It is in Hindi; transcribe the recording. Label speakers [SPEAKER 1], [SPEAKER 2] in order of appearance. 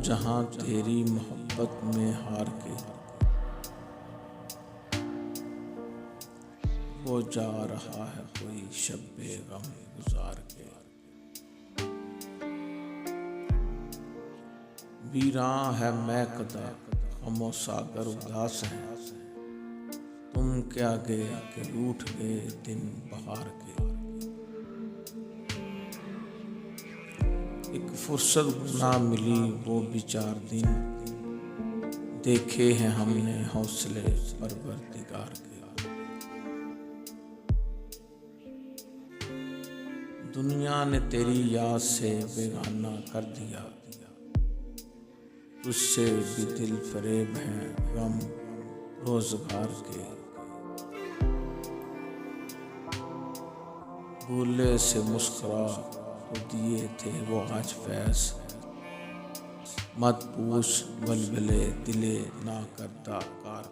[SPEAKER 1] जहां तेरी मोहब्बत में हार के, वो जा रहा है कोई शब्बे गम गुजार के। वीरां है महकदा गमो सागर उदास है, तुम क्या गए कि रूठ गए दिन बहार के। एक फुर्सत ना मिली वो भी 4 दिन, देखे हैं हमने हौसले परवरदिगार के। दुनिया ने तेरी याद से बेगाना कर दिया, तुझसे भी दिल फरेब हैं गम रोजगार के। भूले से मुस्कुरा तो दिए थे वो आज फैस, मत पूछ बलबले दिले ना करदा कार।